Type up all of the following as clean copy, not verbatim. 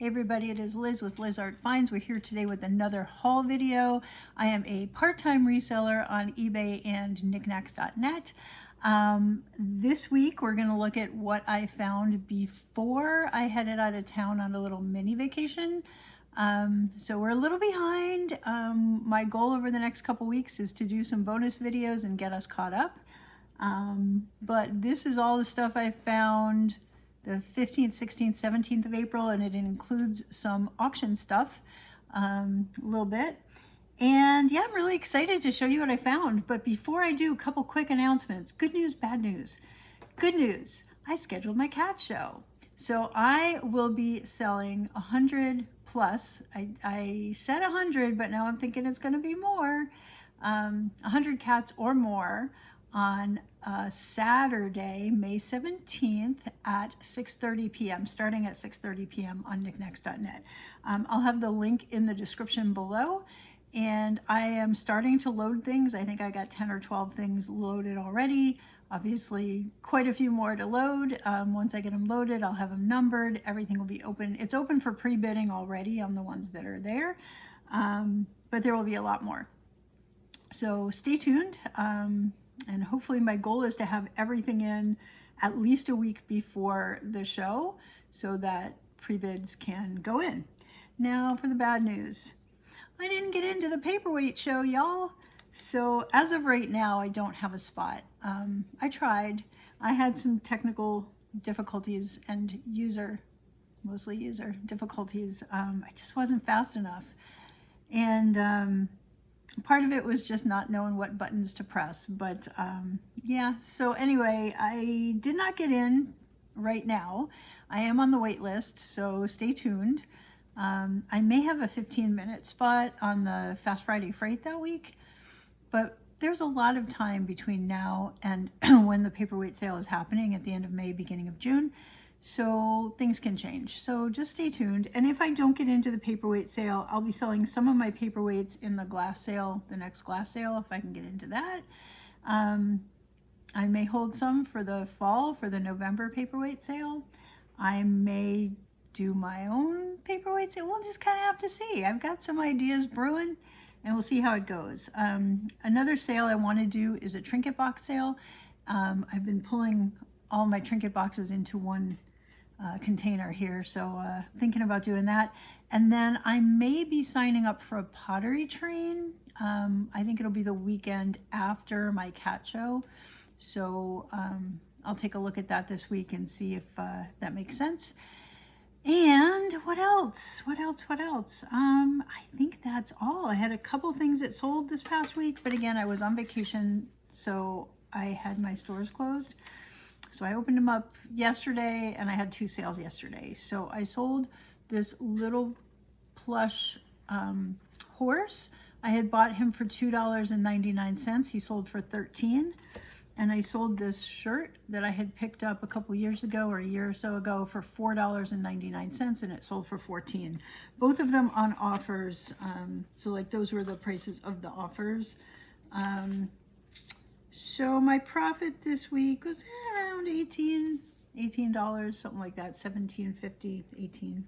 Hey everybody, it is Liz with Liz Art Finds. We're here today with another haul video. I am a part-time reseller on eBay and Niknax.net. This week we're going to look at what I found before I headed out of town on a little mini vacation. So we're a little behind. My goal over the next couple weeks is to do some bonus videos and get us caught up. But this is all the stuff I found the 15th, 16th, 17th of April, and it includes some auction stuff, a little bit. And yeah, I'm really excited to show you what I found. But before I do, a couple quick announcements. Good news, bad news. Good news, I scheduled my cat show. So I will be selling 100 plus. I said 100, but now I'm thinking it's going to be more. 100 cats or more on Saturday, May 17th at 6:30 p.m., starting at 6:30 p.m. on Niknax.net. I'll have the link in the description below, and I am starting to load things. I think I got 10 or 12 things loaded already. Obviously, quite a few more to load. Once I get them loaded, I'll have them numbered. Everything will be open. It's open for pre-bidding already on the ones that are there, but there will be a lot more. So stay tuned. And hopefully my goal is to have everything in at least a week before the show so that pre-bids can go in. Now for the bad news. I didn't get into the paperweight show, y'all. So as of right now, I don't have a spot. I tried. I had some technical difficulties and mostly user difficulties. I just wasn't fast enough. And part of it was just not knowing what buttons to press, but yeah, so anyway, I did not get in right now. I am on the wait list, so stay tuned. I may have a 15-minute spot on the Fast Friday Freight that week, but there's a lot of time between now and when the paperweight sale is happening at the end of May, beginning of June. So things can change. So just stay tuned. And if I don't get into the paperweight sale, I'll be selling some of my paperweights in the glass sale, the next glass sale, if I can get into that. I may hold some for the fall, for the November paperweight sale. I may do my own paperweight sale. We'll just kind of have to see. I've got some ideas brewing, and we'll see how it goes. Another sale I want to do is a trinket box sale. I've been pulling all my trinket boxes into one container here, so thinking about doing that. And then I may be signing up for a pottery train. I think it'll be the weekend after my cat show, so I'll take a look at that this week and see if that makes sense. And what else? I think that's all. I had a couple things that sold this past week, but again, I was on vacation, so I had my stores closed. So I opened them up yesterday, and I had 2 sales yesterday. So I sold this little plush horse. I had bought him for $2.99. He sold for $13. And I sold this shirt that I had picked up a couple years ago, or a year or so ago, for $4.99, and it sold for $14. Both of them on offers. So like those were the prices of the offers. So my profit this week was around $18, something like that, $17.50, $18.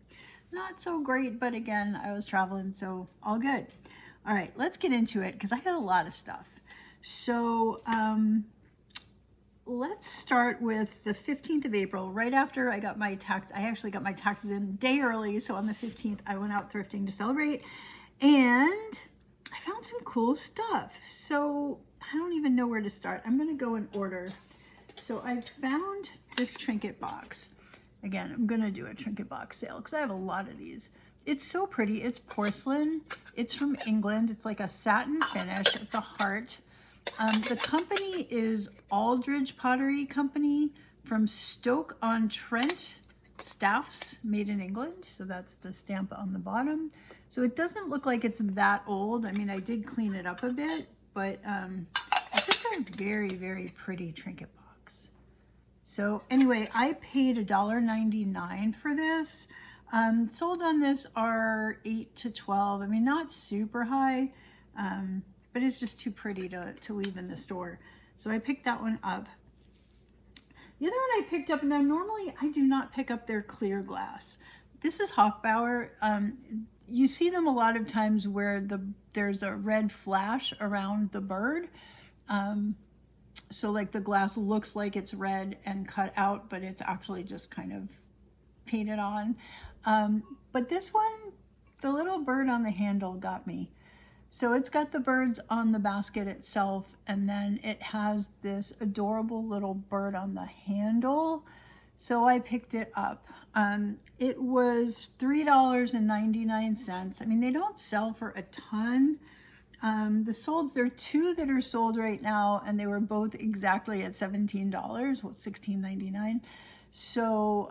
Not so great, but again, I was traveling, so all good. All right, let's get into it because I got a lot of stuff. So let's start with the 15th of April, right after I got my tax. I actually got my taxes in a day early, so on the 15th, I went out thrifting to celebrate, and I found some cool stuff. So I don't even know where to start. I'm going to go in order. So I found this trinket box. Again, I'm going to do a trinket box sale because I have a lot of these. It's so pretty. It's porcelain. It's from England. It's like a satin finish. It's a heart. The company is Aldridge Pottery Company from Stoke-on-Trent, staffs made in England. So that's the stamp on the bottom. So it doesn't look like it's that old. I mean, I did clean it up a bit, but it's just a very, very pretty trinket box. So anyway, I paid $1.99 for this. Sold on this are 8 to 12. I mean, not super high, but it's just too pretty to leave in the store. So I picked that one up. The other one I picked up, now normally I do not pick up their clear glass. This is Hofbauer. You see them a lot of times where there's a red flash around the bird. So like the glass looks like it's red and cut out, but it's actually just kind of painted on. But this one, the little bird on the handle got me. So it's got the birds on the basket itself, and then it has this adorable little bird on the handle. So I picked it up. It was $3.99. I mean, they don't sell for a ton. There are two that are sold right now, and they were both exactly at $17, well, $16.99. So,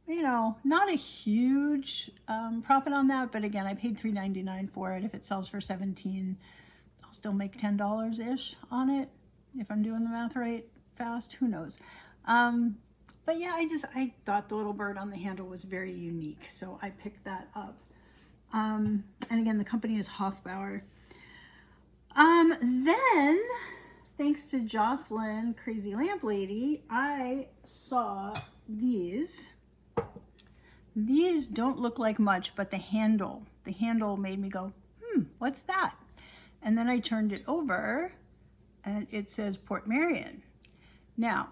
you know, not a huge profit on that, but again, I paid $3.99 for it. If it sells for $17, I'll still make $10-ish on it, if I'm doing the math right fast, who knows. But yeah, I thought the little bird on the handle was very unique, so I picked that up. And again, the company is Hofbauer. Then, thanks to Jocelyn, Crazy Lamp Lady, I saw these. These don't look like much, but the handle made me go, what's that? And then I turned it over, and it says Portmeirion. Now,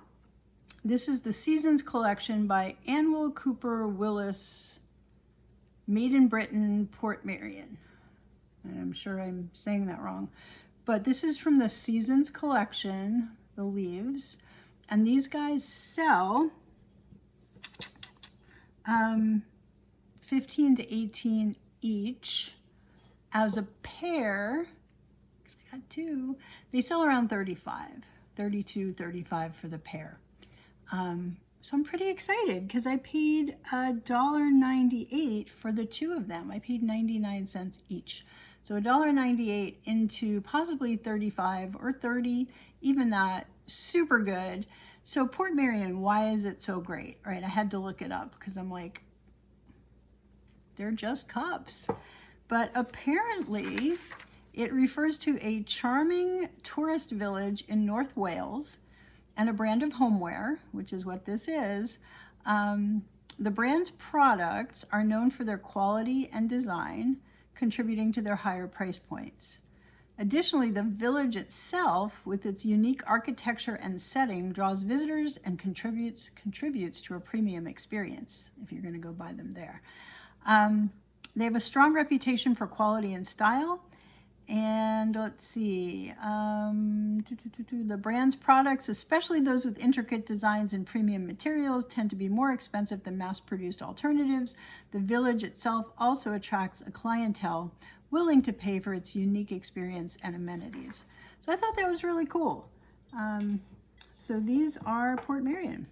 this is the Seasons collection by Anwell Cooper Willis, made in Britain, Portmeirion. And I'm sure I'm saying that wrong. But this is from the Seasons collection, the leaves. And these guys sell 15 to 18 each. As a pair, because I got two, they sell around 32, 35 for the pair. So I'm pretty excited because I paid $1.98 for the two of them. I paid 99 cents each. So $1.98 into possibly 35 or 30, even that, super good. So Portmeirion, why is it so great, right? I had to look it up because I'm like, they're just cups. But apparently it refers to a charming tourist village in North Wales and a brand of homeware, which is what this is. The brand's products are known for their quality and design, contributing to their higher price points. Additionally, the village itself, with its unique architecture and setting, draws visitors and contributes to a premium experience if you're going to go buy them there. They have a strong reputation for quality and style. And let's see, the brand's products, especially those with intricate designs and premium materials, tend to be more expensive than mass-produced alternatives. The village itself also attracts a clientele willing to pay for its unique experience and amenities. So I thought that was really cool. So these are Portmeirion.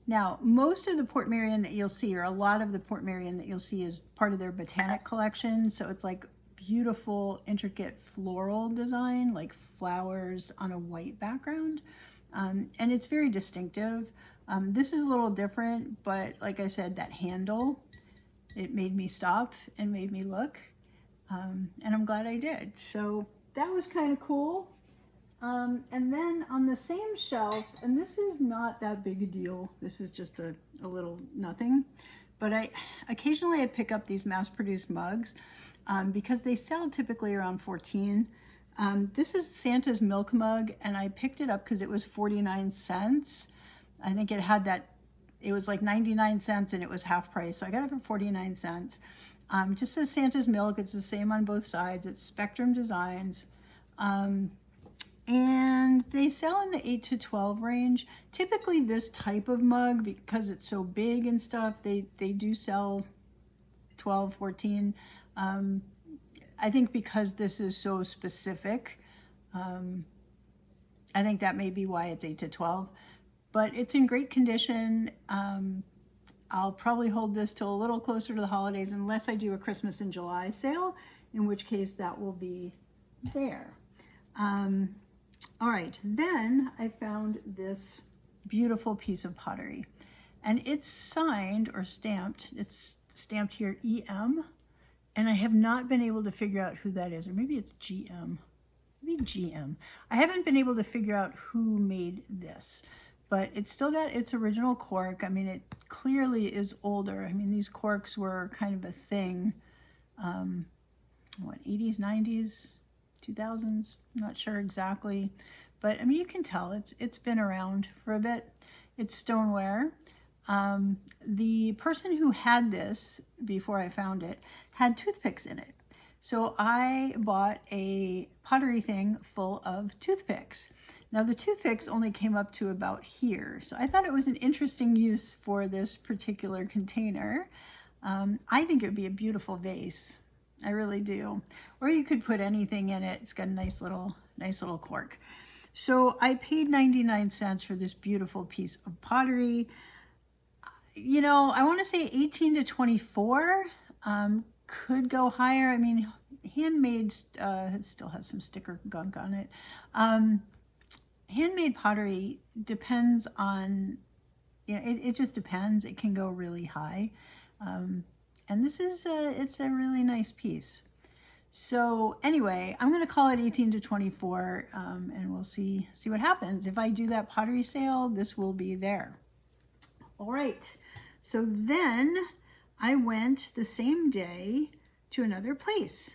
Now, most of the Portmeirion that you'll see, or a lot of the Portmeirion that you'll see, is part of their botanic collection. So it's like beautiful, intricate floral design, like flowers on a white background. And it's very distinctive. This is a little different, but like I said, that handle, it made me stop and made me look. And I'm glad I did. So that was kind of cool. And then on the same shelf, and this is not that big a deal, this is just a little nothing, but occasionally I pick up these mass-produced mugs because they sell typically around $14. This is Santa's milk mug, and I picked it up because it was 49 cents. I think it had that, it was like 99 cents and it was half price, so I got it for 49 cents. It just says Santa's milk. It's the same on both sides. It's Spectrum Designs. And they sell in the 8 to 12 range. Typically this type of mug, because it's so big and stuff, they do sell 12, 14. I think because this is so specific, I think that may be why it's 8 to 12. But it's in great condition. I'll probably hold this till a little closer to the holidays unless I do a Christmas in July sale, in which case that will be there. All right, then I found this beautiful piece of pottery, and it's signed or stamped. It's stamped here EM, and I have not been able to figure out who that is, or maybe it's GM. Maybe GM. I haven't been able to figure out who made this. but it's still got its original cork. I mean, it clearly is older. I mean, these corks were kind of a thing, what, 80s, 90s, 2000s? I'm not sure exactly, but I mean, you can tell it's been around for a bit. It's stoneware. The person who had this before I found it had toothpicks in it. So I bought a pottery thing full of toothpicks. Now the toothpicks only came up to about here. So I thought it was an interesting use for this particular container. I think it would be a beautiful vase. I really do. Or you could put anything in it. It's got a nice little cork. So I paid 99 cents for this beautiful piece of pottery. You know, I want to say 18 to 24. Could go higher. I mean, handmade, it still has some sticker gunk on it. Handmade pottery depends on, you know, it just depends. It can go really high. And this is, it's a really nice piece. So anyway, I'm going to call it 18 to 24, and we'll see what happens. If I do that pottery sale, this will be there. All right. So then I went the same day to another place,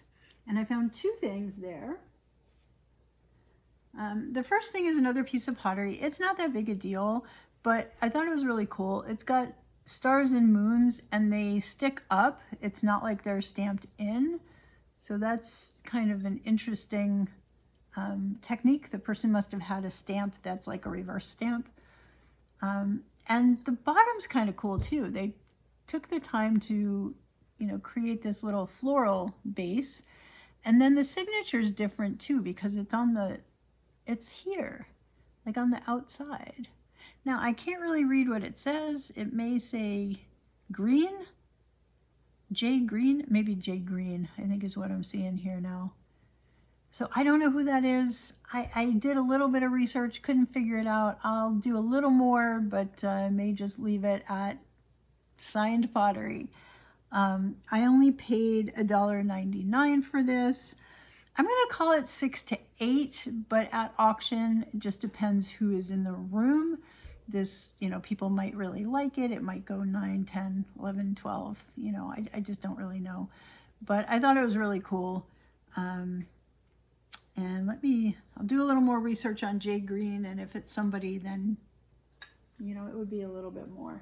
and I found two things there. The first thing is another piece of pottery. It's not that big a deal, but I thought it was really cool. It's got stars and moons, and they stick up. It's not like they're stamped in. So that's kind of an interesting technique. The person must have had a stamp that's like a reverse stamp. And the bottom's kind of cool too. They took the time to, you know, create this little floral base. And then the signature is different too, because it's here, like on the outside. Now I can't really read what it says. It may say green, J Green, maybe J Green, I think is what I'm seeing here now. So I don't know who that is. I did a little bit of research, couldn't figure it out. I'll do a little more, but I may just leave it at signed pottery. I only paid $1.99 for this. I'm going to call it 6 to 8, but at auction, it just depends who is in the room. This, you know, people might really like it. It might go 9, 10, 11, 12. You know, I just don't really know. But I thought it was really cool. And I'll do a little more research on J Green, and if it's somebody, then, you know, it would be a little bit more.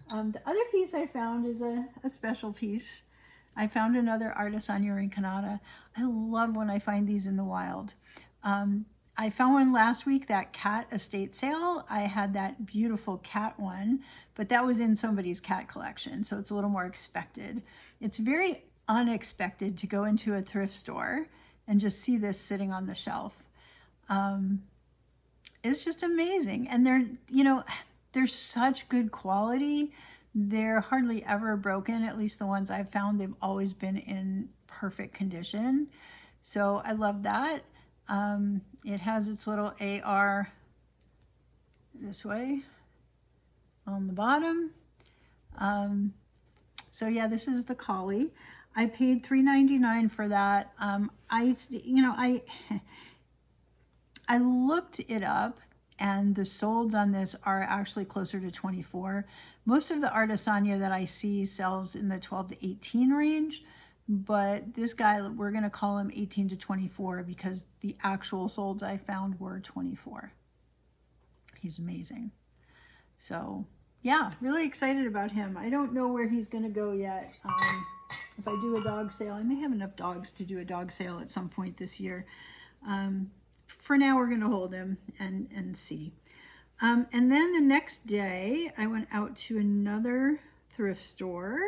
The other piece I found is a special piece. I found another Artisania Rinconada. I love when I find these in the wild. I found one last week, that cat estate sale. I had that beautiful cat one, but that was in somebody's cat collection, so it's a little more expected. It's very unexpected to go into a thrift store and just see this sitting on the shelf. It's just amazing. And they're such good quality. They're hardly ever broken. At least the ones I've found, they've always been in perfect condition. So I love that. It has its little AR this way on the bottom. So yeah, this is the collie. I paid $3.99 for that. I looked it up, and the solds on this are actually closer to 24. Most of the Artisania that I see sells in the 12 to 18 range, but this guy, we're going to call him 18 to 24 because the actual solds I found were 24. He's amazing. So yeah, really excited about him. I don't know where he's going to go yet. If I do a dog sale, I may have enough dogs to do a dog sale at some point this year. For now, we're going to hold him and see. And then the next day, I went out to another thrift store.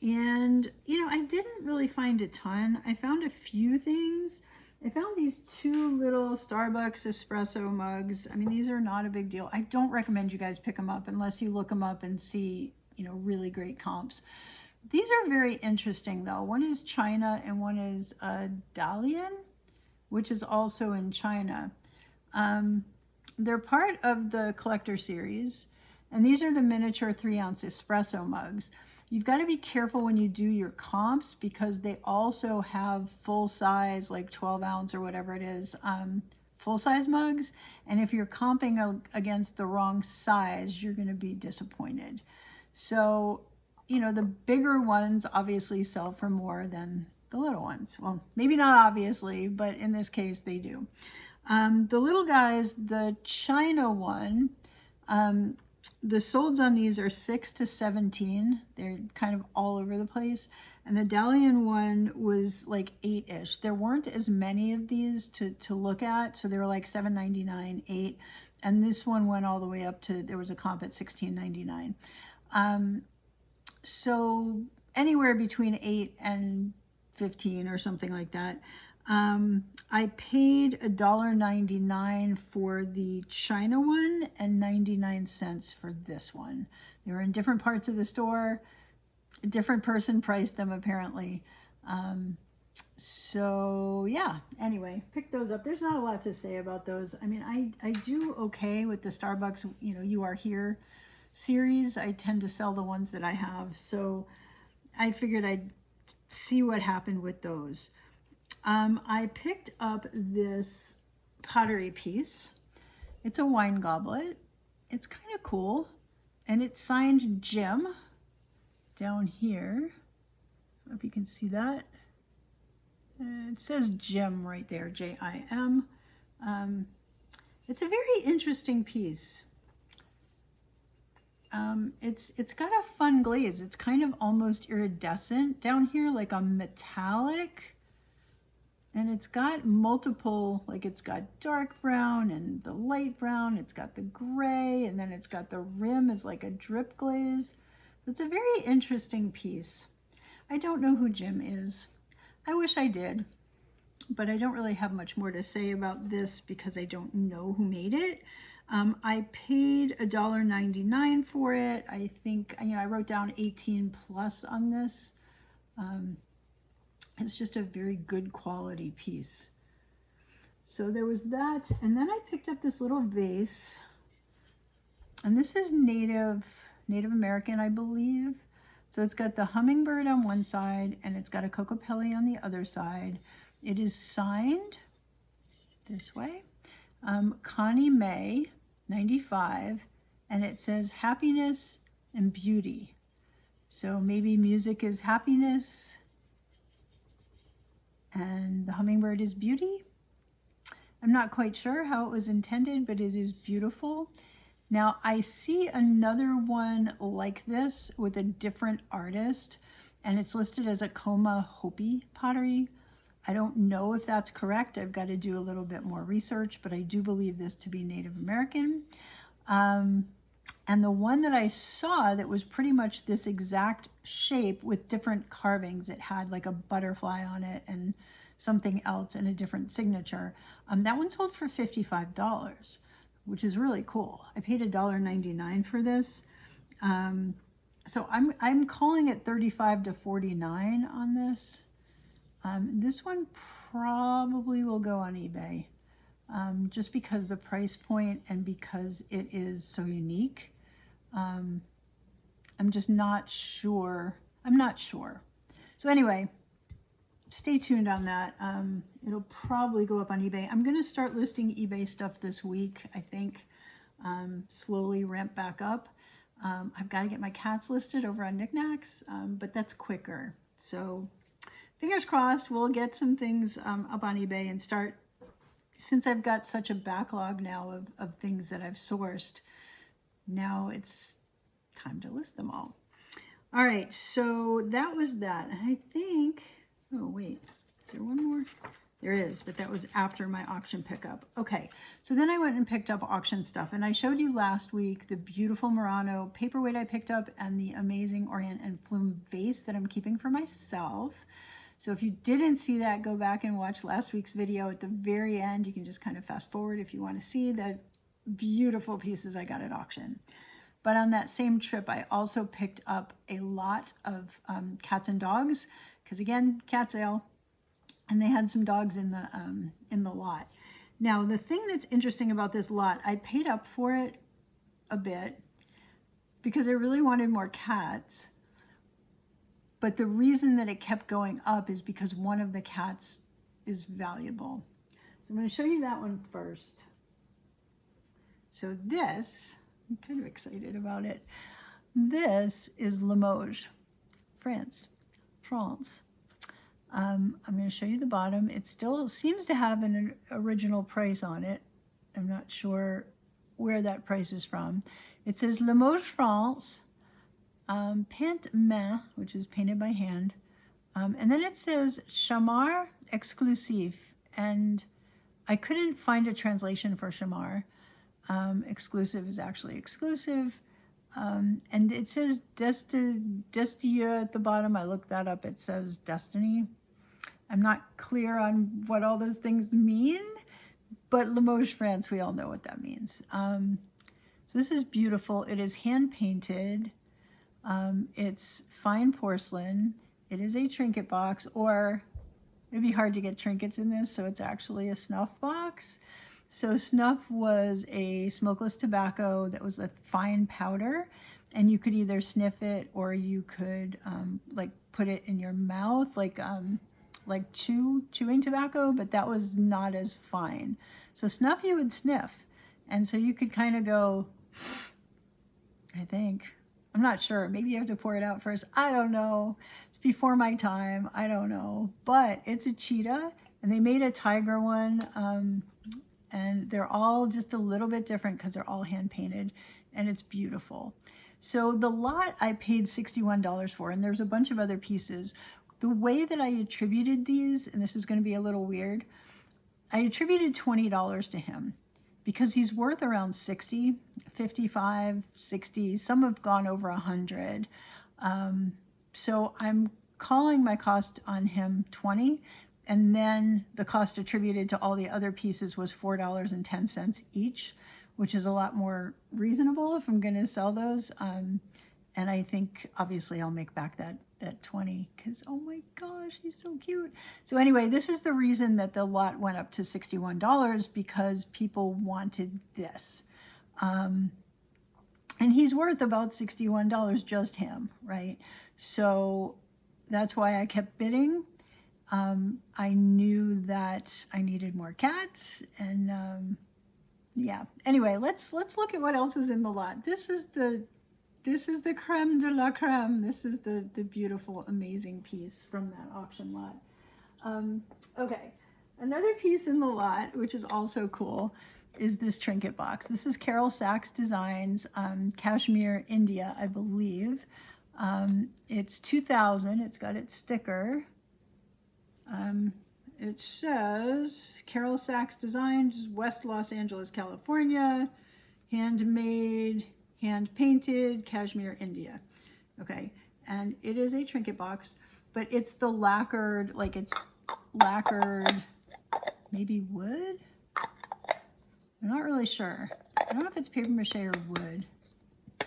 And, you know, I didn't really find a ton. I found a few things. I found these two little Starbucks espresso mugs. I mean, these are not a big deal. I don't recommend you guys pick them up unless you look them up and see, you know, really great comps. These are very interesting, though. One is China and one is Dalian, which is also in China. They're part of the collector series, and these are the miniature 3-ounce espresso mugs. You've got to be careful when you do your comps because they also have full size, like 12 ounce or whatever it is, full-size mugs, and if you're comping against the wrong size, you're going to be disappointed. So, you know, the bigger ones obviously sell for more than the little ones. Well, maybe not obviously, but in this case they do. The little guys, the China one, the solds on these are 6 to 17. They're kind of all over the place. And the Dalian one was like 8-ish. There weren't as many of these to look at, so they were like $7.99, $8. And this one went all the way up to, there was a comp at $16.99. So anywhere between 8 and 15 or something like that. I paid $1.99 for the China one and 99 cents for this one. They were in different parts of the store. A different person priced them apparently. So yeah, anyway, pick those up. There's not a lot to say about those. I mean, I do okay with the Starbucks, you know, You Are Here series. I tend to sell the ones that I have. So I figured I'd see what happened with those. I picked up this pottery piece. It's a wine goblet. It's kind of cool. And it's signed Jim down here. I don't know if you can see that. It says Jim right there, J-I-M. It's a very interesting piece. It's got a fun glaze. It's kind of almost iridescent down here, like a metallic. And it's got multiple, like it's got dark brown and the light brown. It's got the gray, and then it's got the rim is like a drip glaze. It's a very interesting piece. I don't know who Jim is. I wish I did, but I don't really have much more to say about this because I don't know who made it. I paid $1.99 for it. I think, you know, I wrote down 18 plus on this. It's just a very good quality piece. So there was that, and then I picked up this little vase, and this is Native American, I believe. So it's got the hummingbird on one side, and it's got a Kokopelli on the other side. It is signed this way, Connie May, 95, and it says happiness and beauty. So maybe music is happiness, and the hummingbird is beauty. I'm not quite sure how it was intended, but it is beautiful. Now I see another one like this with a different artist, and it's listed as a Coma Hopi pottery. I don't know if that's correct. I've got to do a little bit more research, but I do believe this to be Native American. And the one that I saw that was pretty much this exact shape with different carvings, it had like a butterfly on it and something else and a different signature. That one sold for $55, which is really cool. I paid $1.99 for this. So I'm calling it $35 to $49 on this. This one probably will go on eBay, just because the price point and because it is so unique. I'm just not sure. I'm not sure. So anyway, stay tuned on that. It'll probably go up on eBay. I'm going to start listing eBay stuff this week, I think. Slowly ramp back up. I've got to get my cats listed over on Niknax, but that's quicker. So fingers crossed, we'll get some things up on eBay and start, since I've got such a backlog now of things that I've sourced, now it's time to list them all. All right, so that was that. And I think, oh wait, is there one more? There is, but that was after my auction pickup. Okay, so then I went and picked up auction stuff, and I showed you last week the beautiful Murano paperweight I picked up and the amazing Orient and Flume vase that I'm keeping for myself. So if you didn't see that, go back and watch last week's video. At the very end, you can just kind of fast forward if you want to see the beautiful pieces I got at auction. But on that same trip, I also picked up a lot of cats and dogs, because again, cat sale, and they had some dogs in the lot. Now, the thing that's interesting about this lot, I paid up for it a bit because I really wanted more cats. But the reason that it kept going up is because one of the cats is valuable. I'm going to show you that one first. So this, I'm kind of excited about it. This is Limoges, France. I'm going to show you the bottom. It still seems to have an original price on it. I'm not sure where that price is from. It says Limoges, France, peint main, which is painted by hand. And then it says Chamar exclusif, and I couldn't find a translation for Chamar. Exclusive is actually exclusive. And it says Destie at the bottom. I looked that up. It says Destiny. I'm not clear on what all those things mean, but Limoges, France, we all know what that means. So this is beautiful. It is hand painted. It's fine porcelain. It is a trinket box, or it'd be hard to get trinkets in this, so it's actually a snuff box. So snuff was a smokeless tobacco that was a fine powder, and you could either sniff it or you could like put it in your mouth, like chewing tobacco, but that was not as fine. So snuff you would sniff, and so you could kind of go, I think, I'm not sure, maybe you have to pour it out first, I don't know, it's before my time, I don't know, but it's a cheetah, and they made a tiger one, and they're all just a little bit different because they're all hand painted, and it's beautiful. So the lot I paid $61 for, and there's a bunch of other pieces. The way that I attributed these, and this is going to be a little weird, I attributed $20 to him because he's worth around 60, 55, 60. Some have gone over 100. So I'm calling my cost on him 20, and then the cost attributed to all the other pieces was $4.10 each, which is a lot more reasonable if I'm going to sell those. And I think obviously I'll make back that 20 because, oh my gosh, he's so cute. So anyway, this is the reason that the lot went up to $61, because people wanted this. And he's worth about $61, just him, right? So that's why I kept bidding. I knew that I needed more cats, and yeah. Anyway, let's look at what else was in the lot. This is the creme de la creme. This is the beautiful, amazing piece from that auction lot. Okay, another piece in the lot, which is also cool, is this trinket box. This is Carol Sax Designs, Kashmir, India, I believe. It's 2000. It's got its sticker. It says Carol Sax Designs, West Los Angeles, California, handmade, hand painted, Kashmir, India. Okay, and it is a trinket box, but it's the lacquered, like it's lacquered, maybe wood? I'm not really sure. I don't know if it's papier-mâché or wood. I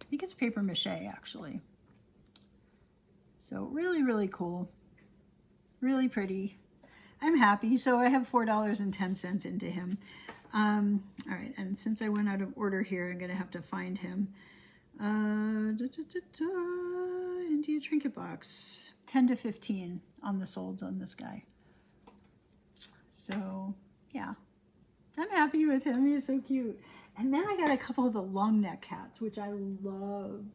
think it's papier-mâché actually. So really, really cool. Really pretty. I'm happy. So I have $4.10 into him. All right, and since I went out of order here, I'm gonna have to find him. India trinket box, 10 to 15 on the solds on this guy. So yeah, I'm happy with him. He's so cute. And then I got a couple of the long neck cats, which I love.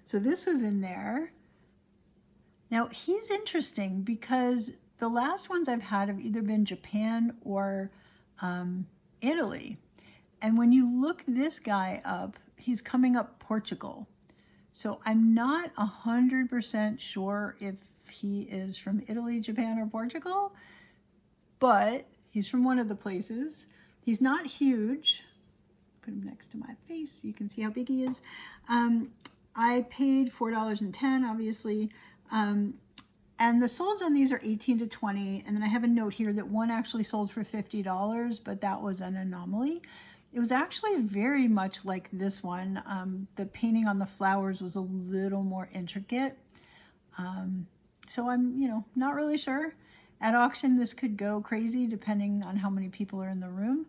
So this was in there. Now he's interesting because the last ones I've had have either been Japan or Italy. And when you look this guy up, he's coming up Portugal. So I'm not 100% sure if he is from Italy, Japan, or Portugal, but he's from one of the places. He's not huge. Put him next to my face so you can see how big he is. I paid $4.10, obviously. And the solds on these are 18 to 20. And then I have a note here that one actually sold for $50, but that was an anomaly. It was actually very much like this one. The painting on the flowers was a little more intricate. So I'm, not really sure. At auction, this could go crazy depending on how many people are in the room.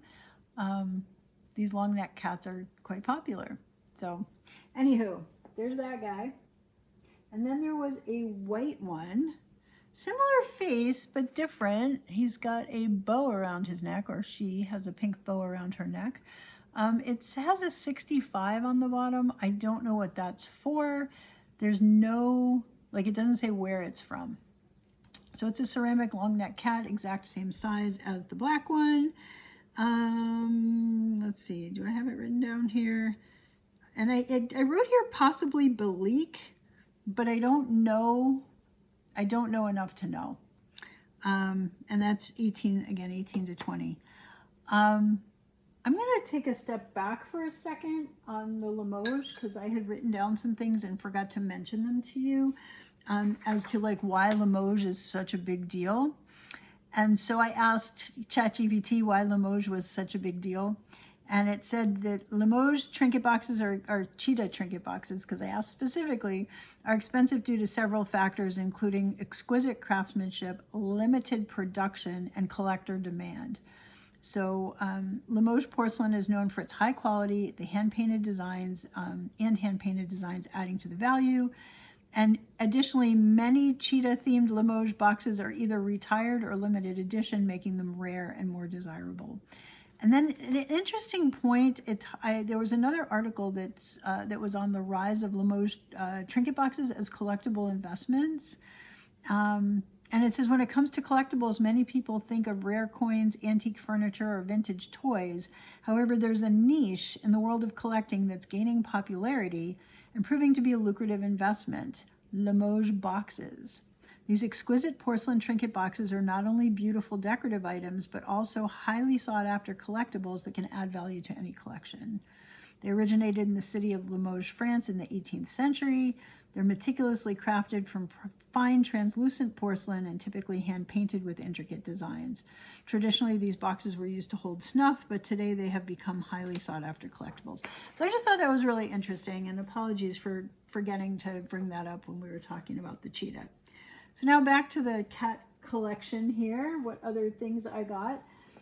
These long neck cats are quite popular. So anywho, there's that guy. And then there was a white one Similar face, but different. He's got a bow around his neck, or she has a pink bow around her neck. It has a 65 on the bottom. I don't know what that's for. There's no, like, it doesn't say where it's from. So it's a ceramic long neck cat, exact same size as the black one. Let's see, do I have it written down here? And I wrote here possibly Belique, but I don't know enough to know. And that's 18 to 20. I'm going to take a step back for a second on the Limoges because I had written down some things and forgot to mention them to you as to like why Limoges is such a big deal. And so I asked ChatGPT why Limoges was such a big deal. And it said that Limoges trinket boxes are cheetah trinket boxes, because I asked specifically, are expensive due to several factors, including exquisite craftsmanship, limited production, and collector demand. So Limoges porcelain is known for its high quality, the hand-painted designs, adding to the value. And additionally, many cheetah-themed Limoges boxes are either retired or limited edition, making them rare and more desirable. And then an interesting point, there was another article that was on the rise of Limoges trinket boxes as collectible investments. And it says, when it comes to collectibles, many people think of rare coins, antique furniture, or vintage toys. However, there's a niche in the world of collecting that's gaining popularity and proving to be a lucrative investment: Limoges boxes. These exquisite porcelain trinket boxes are not only beautiful decorative items, but also highly sought after collectibles that can add value to any collection. They originated in the city of Limoges, France in the 18th century. They're meticulously crafted from fine translucent porcelain and typically hand-painted with intricate designs. Traditionally, these boxes were used to hold snuff, but today they have become highly sought-after collectibles. So I just thought that was really interesting, and apologies for forgetting to bring that up when we were talking about the cheetah. So now back to the cat collection here, what other things I got.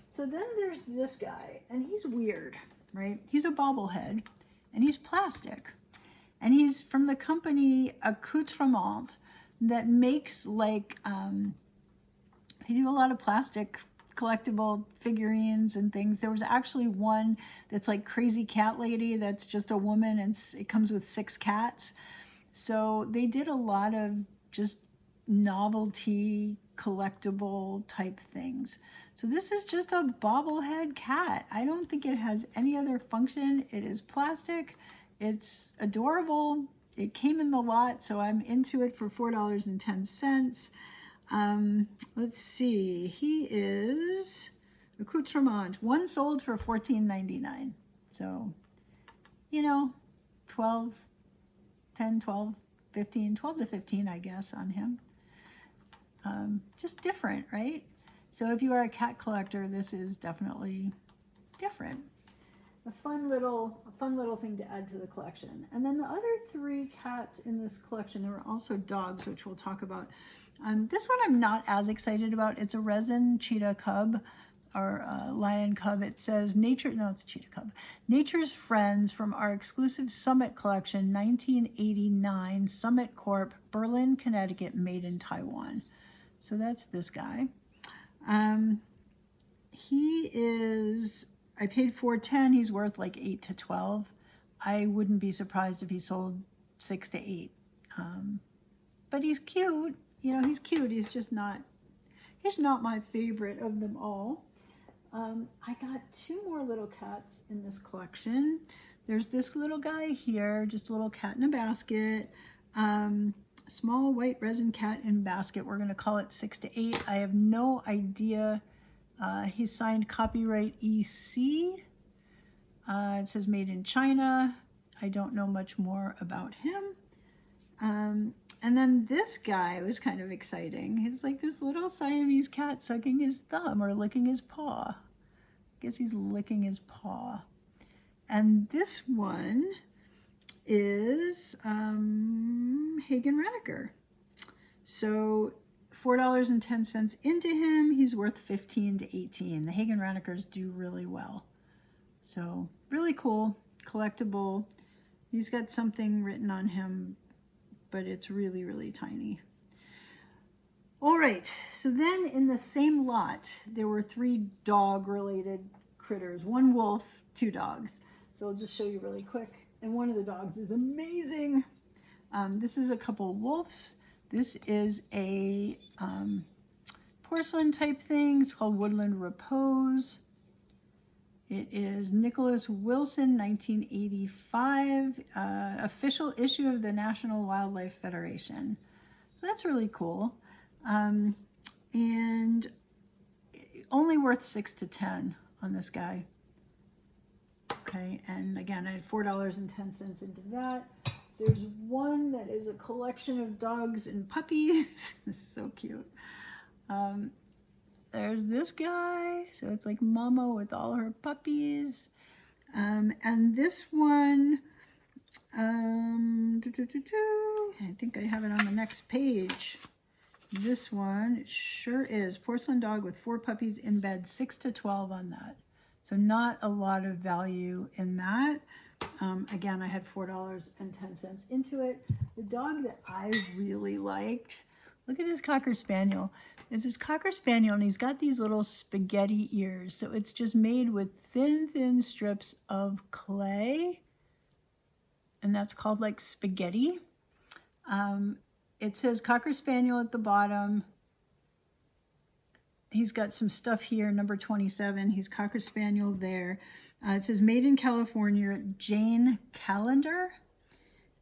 So then there's this guy, and he's weird, right? He's a bobblehead, and he's plastic. And he's from the company Accoutrement that makes like, they do a lot of plastic collectible figurines and things. There was actually one that's like Crazy Cat Lady that's just a woman, and it comes with 6 cats. So they did a lot of just novelty collectible type things. So this is just a bobblehead cat. I don't think it has any other function. It is plastic. It's adorable. It came in the lot, so I'm into it for $4.10. Let's see. He is Accoutrement. One sold for $14.99. So, you know, 12, 10, 12, 15, 12 to 15, I guess, on him. Just different, right? So if you are a cat collector, this is definitely different. A fun little thing to add to the collection. And then the other 3 cats in this collection, there were also dogs, which we'll talk about. This one I'm not as excited about. It's a resin cheetah cub, or lion cub. It says it's a cheetah cub. Nature's Friends from our exclusive Summit collection, 1989, Summit Corp, Berlin, Connecticut, made in Taiwan. So that's this guy. He is, I paid $4.10. He's worth like $8 to $12. I wouldn't be surprised if he sold $6 to $8. But he's cute. You know, he's cute. He's not my favorite of them all. I got 2 more little cats in this collection. There's this little guy here, just a little cat in a basket. Small white resin cat in basket. We're going to call it 6 to 8. I have no idea. He's signed copyright EC. It says made in China. I don't know much more about him. And then this guy was kind of exciting. He's like this little Siamese cat sucking his thumb or licking his paw. I guess he's licking his paw. And this one is Hagen-Renaker. So $4.10 into him, he's worth 15 to 18. The Hagen-Renekers do really well. So really cool, collectible. He's got something written on him, but it's really, really tiny. All right, so then in the same lot, there were 3 dog-related critters, 1 wolf, 2 dogs. So I'll just show you really quick. And one of the dogs is amazing. This is a couple wolves. This is a porcelain type thing. It's called Woodland Repose. It is Nicholas Wilson, 1985, official issue of the National Wildlife Federation. So that's really cool. And only worth 6 to 10 on this guy. Okay, and again, I had $4.10 into that. There's one that is a collection of dogs and puppies. This is so cute. There's this guy. So it's like Mama with all her puppies. And this one, I think I have it on the next page. This one, it sure is. Porcelain dog with 4 puppies in bed, 6 to 12 on that. So not a lot of value in that. Again, I had $4.10 into it. The dog that I really liked, look at this Cocker Spaniel. It's this Cocker Spaniel, and he's got these little spaghetti ears. So it's just made with thin strips of clay. And that's called like spaghetti. It says Cocker Spaniel at the bottom. He's got some stuff here, number 27. He's Cocker Spaniel there. It says made in California, Jane Callender.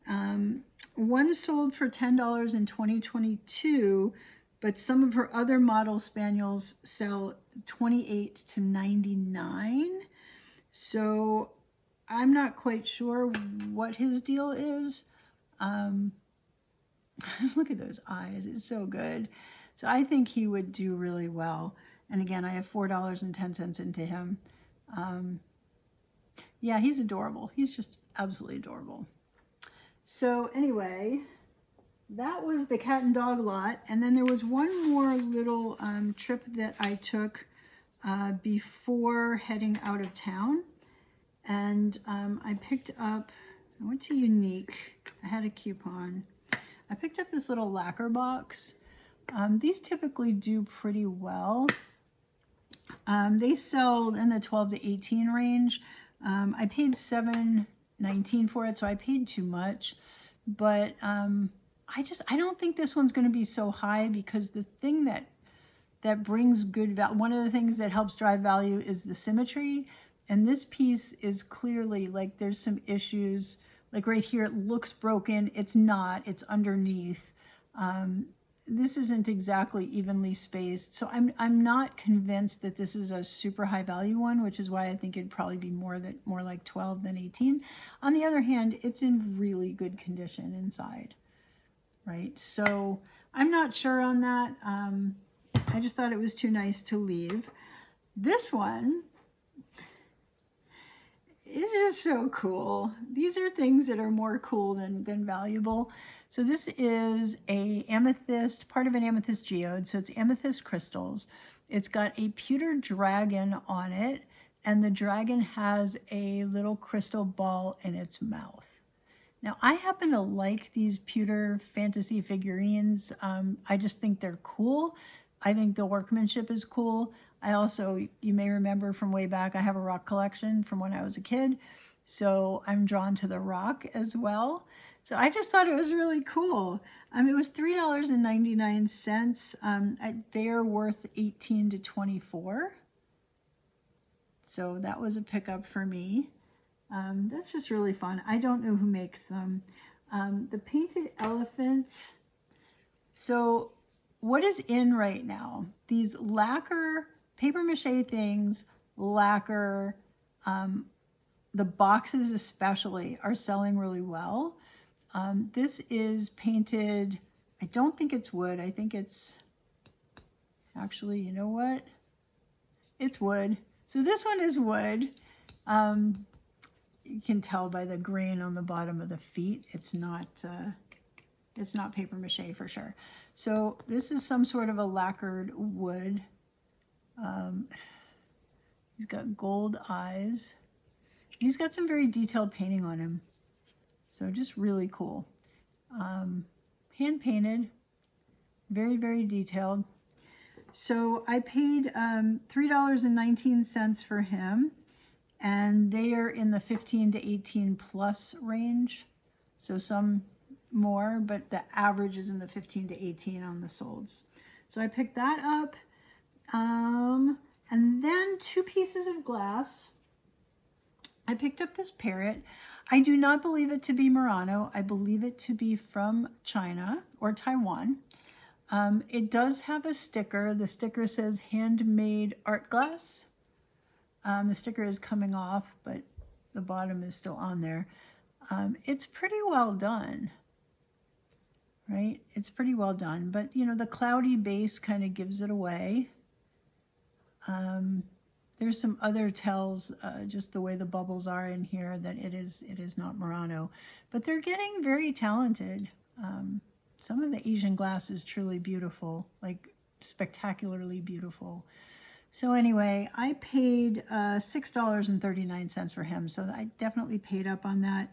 One sold for $10 in 2022, but some of her other model spaniels sell $28 to $99. So I'm not quite sure what his deal is. Just look at those eyes. It's so good. So I think he would do really well. And again, I have $4.10 into him. Yeah, he's adorable. He's just absolutely adorable. So anyway, that was the cat and dog lot. And then there was one more little trip that I took before heading out of town. And I picked up, I went to Unique. I had a coupon. I picked up this little lacquer box. These typically do pretty well. They sell in the 12 to 18 range. I paid $7.19 for it, so I paid too much. But I don't think this one's going to be so high, because the thing that brings good value, one of the things that helps drive value is the symmetry. And this piece is clearly, like, there's some issues. Like right here, it looks broken. It's not. It's underneath. This isn't exactly evenly spaced. So I'm not convinced that this is a super high value one, which is why I think it'd probably be more like 12 than 18. On the other hand, it's in really good condition inside, right? So I'm not sure on that. I just thought it was too nice to leave. This one is just so cool. These are things that are more cool than valuable. So this is a amethyst, part of an amethyst geode. So it's amethyst crystals. It's got a pewter dragon on it, and the dragon has a little crystal ball in its mouth. Now, I happen to like these pewter fantasy figurines. I just think they're cool. I think the workmanship is cool. I also, you may remember from way back, I have a rock collection from when I was a kid. So I'm drawn to the rock as well. So I just thought it was really cool. It was $3.99. They're worth $18 to $24. So that was a pickup for me. That's just really fun. I don't know who makes them. The painted elephant. So what is in right now? These lacquer, papier-mâché things, lacquer, the boxes especially are selling really well. This is painted, I don't think it's wood. I think it's, actually, you know what? It's wood. So this one is wood. You can tell by the grain on the bottom of the feet. It's not papier-mâché for sure. So this is some sort of a lacquered wood. He's got gold eyes. He's got some very detailed painting on him. So just really cool. Hand painted. Very, very detailed. So I paid $3.19 for him, and they are in the 15 to 18 plus range. So some more, but the average is in the 15 to 18 on the solds. So I picked that up. And then 2 pieces of glass. I picked up this parrot. I do not believe it to be Murano. I believe it to be from China or Taiwan. It does have a sticker. The sticker says handmade art glass. The sticker is coming off, but the bottom is still on there. It's pretty well done, right? It's pretty well done, but you know, the cloudy base kind of gives it away. There's some other tells, just the way the bubbles are in here, that it is not Murano, but they're getting very talented. Some of the Asian glass is truly beautiful, like spectacularly beautiful. So anyway, I paid $6.39 for him, so I definitely paid up on that.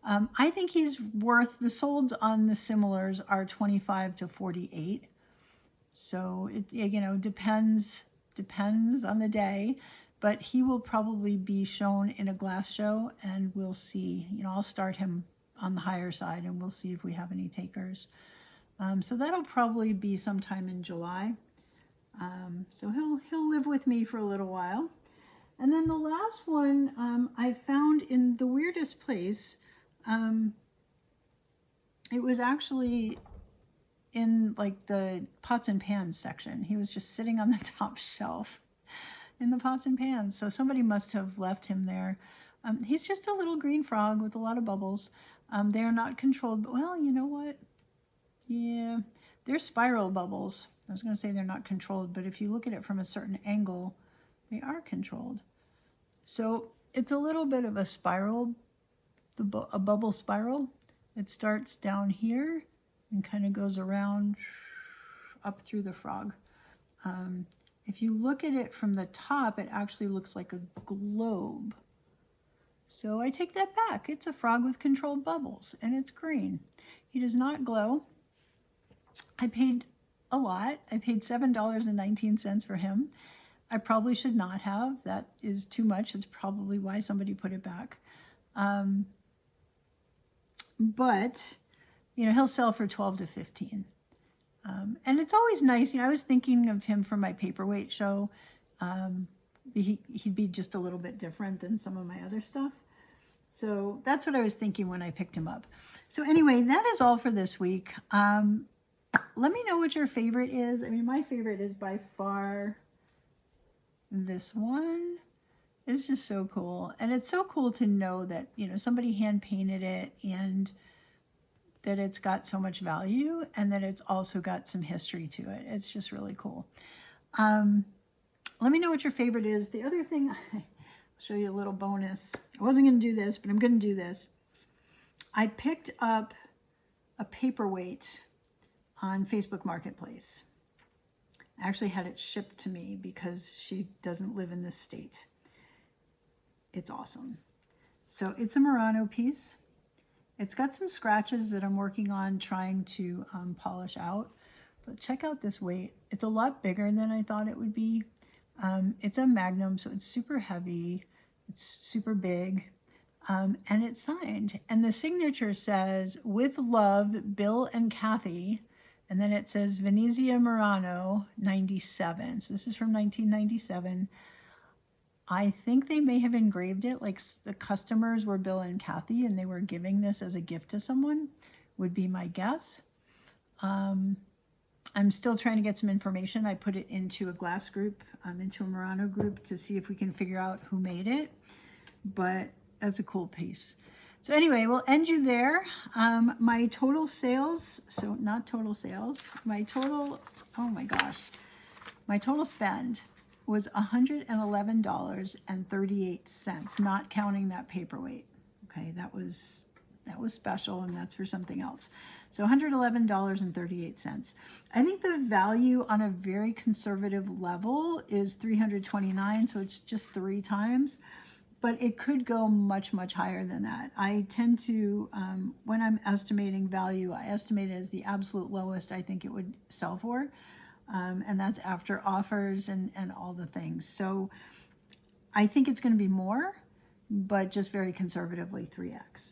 I think he's worth, the solds on the similars are 25 to 48. So it, you know, depends on the day, but he will probably be shown in a glass show, and we'll see. You know, I'll start him on the higher side and we'll see if we have any takers. So that'll probably be sometime in July. So he'll live with me for a little while. And then the last one I found in the weirdest place. It was actually in like the pots and pans section. He was just sitting on the top shelf in the pots and pans. So somebody must have left him there. He's just a little green frog with a lot of bubbles. They are not controlled, but well, you know what? Yeah, they're spiral bubbles. I was going to say they're not controlled, but if you look at it from a certain angle, they are controlled. So it's a little bit of a spiral, a bubble spiral. It starts down here and kind of goes around up through the frog. If you look at it from the top, it actually looks like a globe. So I take that back. It's a frog with controlled bubbles, and it's green. He does not glow. I paid a lot. I paid $7.19 for him. I probably should not have. That is too much. It's probably why somebody put it back. But, you know, he'll sell for 12 to 15. And it's always nice. You know, I was thinking of him for my paperweight show. He'd be just a little bit different than some of my other stuff. So that's what I was thinking when I picked him up. So anyway, that is all for this week. Let me know what your favorite is. I mean, my favorite is by far this one. It's just so cool. And it's so cool to know that, you know, somebody hand painted it and that it's got so much value and that it's also got some history to it. It's just really cool. Let me know what your favorite is. The other thing, I'll show you a little bonus. I wasn't going to do this, but I'm going to do this. I picked up a paperweight on Facebook Marketplace. I actually had it shipped to me because she doesn't live in this state. It's awesome. So it's a Murano piece. It's got some scratches that I'm working on trying to polish out. But check out this weight. It's a lot bigger than I thought it would be. It's a magnum, so it's super heavy. It's super big. And it's signed. And the signature says, "With love, Bill and Kathy." And then it says Venezia Murano 97. So this is from 1997. I think they may have engraved it, like the customers were Bill and Kathy and they were giving this as a gift to someone, would be my guess. I'm still trying to get some information. I put it into a glass group, into a Murano group to see if we can figure out who made it. But that's a cool piece. So anyway, we'll end you there. My total sales, so not total sales, my total, oh my gosh, my total spend was $111.38, not counting that paperweight. Okay, that was special, and that's for something else. So $111.38. I think the value on a very conservative level is $329, so it's just 3 times. but it could go much, much higher than that. I tend to, when I'm estimating value, I estimate it as the absolute lowest I think it would sell for. And that's after offers and all the things. So I think it's going to be more, but just very conservatively 3x.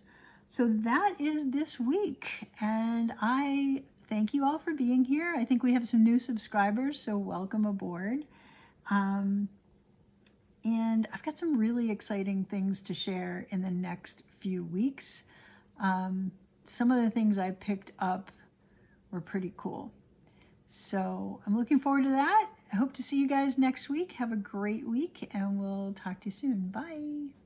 So that is this week, and I thank you all for being here. I think we have some new subscribers, so welcome aboard. And I've got some really exciting things to share in the next few weeks. Some of the things I picked up were pretty cool. So I'm looking forward to that. I hope to see you guys next week. Have a great week, and we'll talk to you soon. Bye.